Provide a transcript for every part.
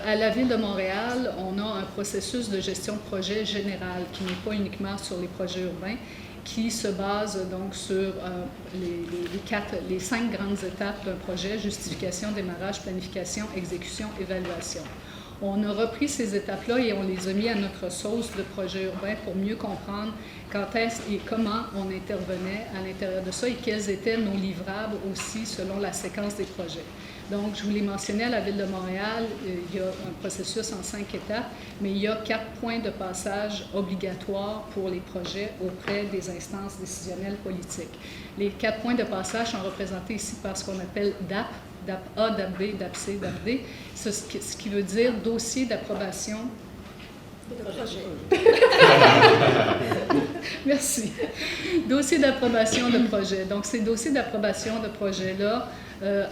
À la Ville de Montréal, on a un processus de gestion de projet général qui n'est pas uniquement sur les projets urbains, qui se base donc sur les 5 grandes étapes d'un projet: justification, démarrage, planification, exécution, évaluation. On a repris ces étapes-là et on les a mis à notre sauce de projet urbain pour mieux comprendre quand est-ce et comment on intervenait à l'intérieur de ça et quels étaient nos livrables aussi selon la séquence des projets. Donc, je vous l'ai mentionné, à la Ville de Montréal, il y a un processus en 5 étapes, mais il y a 4 points de passage obligatoires pour les projets auprès des instances décisionnelles politiques. Les 4 points de passage sont représentés ici par ce qu'on appelle DAP, DAP A, DAP B, DAP C, DAP D, ce qui veut dire dossier d'approbation de projet. Merci. Dossier d'approbation de projet. Donc, ces dossiers d'approbation de projet-là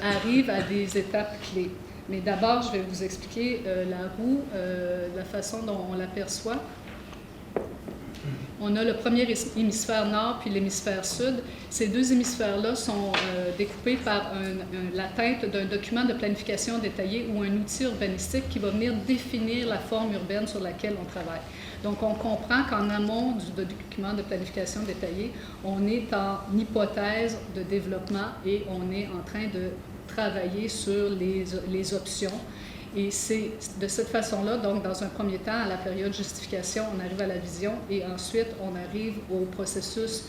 arrivent à des étapes clés. Mais d'abord, je vais vous expliquer la roue, la façon dont on l'aperçoit. On a le premier hémisphère nord puis l'hémisphère sud. Ces 2 hémisphères-là sont découpés par l'atteinte d'un document de planification détaillé ou un outil urbanistique qui va venir définir la forme urbaine sur laquelle on travaille. Donc, on comprend qu'en amont du document de planification détaillé, on est en hypothèse de développement et on est en train de travailler sur les options. Et c'est de cette façon-là, donc dans un premier temps, à la période justification, on arrive à la vision et ensuite on arrive au processus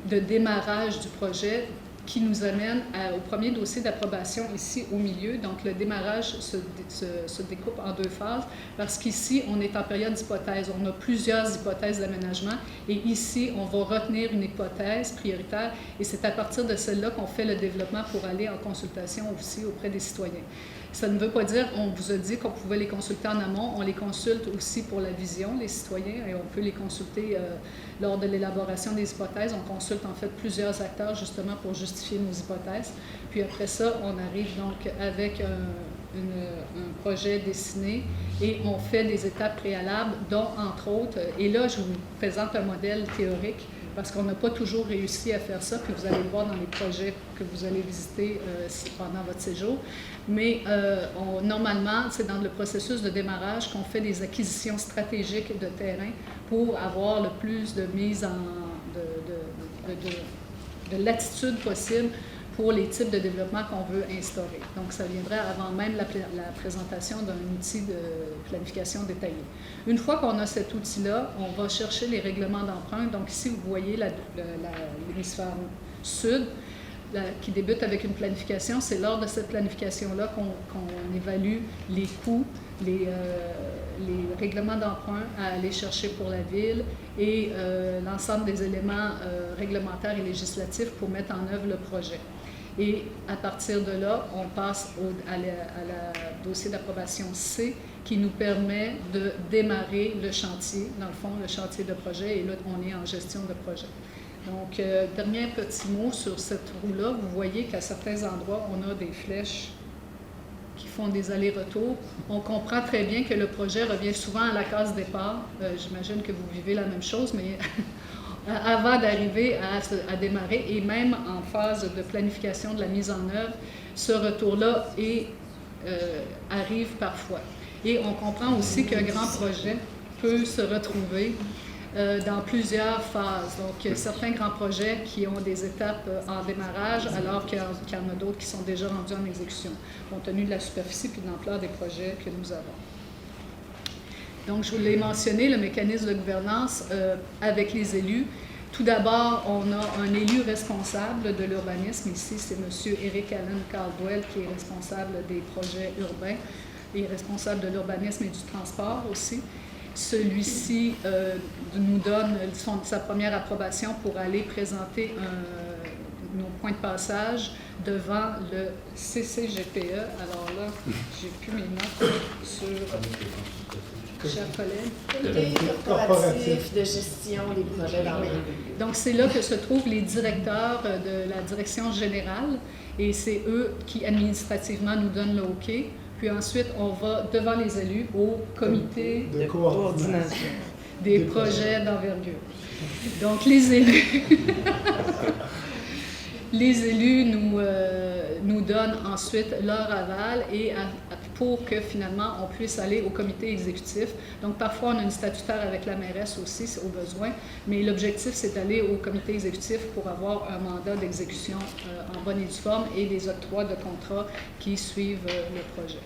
de démarrage du projet qui nous amène au premier dossier d'approbation ici au milieu. Donc le démarrage se découpe en 2 phases parce qu'ici, on est en période d'hypothèse. On a plusieurs hypothèses d'aménagement et ici, on va retenir une hypothèse prioritaire et c'est à partir de celle-là qu'on fait le développement pour aller en consultation aussi auprès des citoyens. Ça ne veut pas dire, on vous a dit qu'on pouvait les consulter en amont, on les consulte aussi pour la vision, les citoyens, et on peut les consulter lors de l'élaboration des hypothèses. On consulte en fait plusieurs acteurs justement pour justifier nos hypothèses. Puis après ça, on arrive donc avec un projet dessiné et on fait des étapes préalables, dont entre autres, et là je vous présente un modèle théorique, parce qu'on n'a pas toujours réussi à faire ça, puis vous allez le voir dans les projets que vous allez visiter pendant votre séjour. Mais normalement, c'est dans le processus de démarrage qu'on fait des acquisitions stratégiques de terrain pour avoir le plus de mise de latitude possible pour les types de développement qu'on veut instaurer. Donc, ça viendrait avant même la présentation d'un outil de planification détaillée. Une fois qu'on a cet outil-là, on va chercher les règlements d'emprunt. Donc, ici, vous voyez l'hémisphère sud qui débute avec une planification. C'est lors de cette planification-là qu'on évalue les coûts, les règlements d'emprunt à aller chercher pour la ville et l'ensemble des éléments réglementaires et législatifs pour mettre en œuvre le projet. Et à partir de là, on passe à la dossier d'approbation C qui nous permet de démarrer le chantier, dans le fond, le chantier de projet, et là, on est en gestion de projet. Donc, dernier petit mot sur cette roue-là. Vous voyez qu'à certains endroits, on a des flèches qui font des allers-retours. On comprend très bien que le projet revient souvent à la case départ. J'imagine que vous vivez la même chose, mais avant d'arriver à démarrer et même en phase de planification de la mise en œuvre, ce retour-là arrive parfois. Et on comprend aussi qu'un grand projet peut se retrouver dans plusieurs phases. Donc, il y a certains grands projets qui ont des étapes en démarrage, alors qu'il y en a d'autres qui sont déjà rendus en exécution, compte tenu de la superficie et de l'ampleur des projets que nous avons. Donc, je vous l'ai mentionné, le mécanisme de gouvernance avec les élus. Tout d'abord, on a un élu responsable de l'urbanisme. Ici, c'est M. Eric Allen Caldwell qui est responsable des projets urbains et responsable de l'urbanisme et du transport aussi. Celui-ci nous donne sa première approbation pour aller présenter nos points de passage devant le CCGPE. Alors là, j'ai plus mes notes sur... Chers collègues. Comité corporatif de gestion des projets d'envergure. Donc, c'est là que se trouvent les directeurs de la direction générale et c'est eux qui, administrativement, nous donnent le OK. Puis ensuite, on va devant les élus au comité de coordination des projets d'envergure. Donc, les élus... Les élus nous donnent ensuite leur aval et pour que finalement on puisse aller au comité exécutif. Donc parfois on a une statutaire avec la mairesse aussi au besoin, mais l'objectif c'est d'aller au comité exécutif pour avoir un mandat d'exécution en bonne et due forme et des octrois de contrats qui suivent le projet.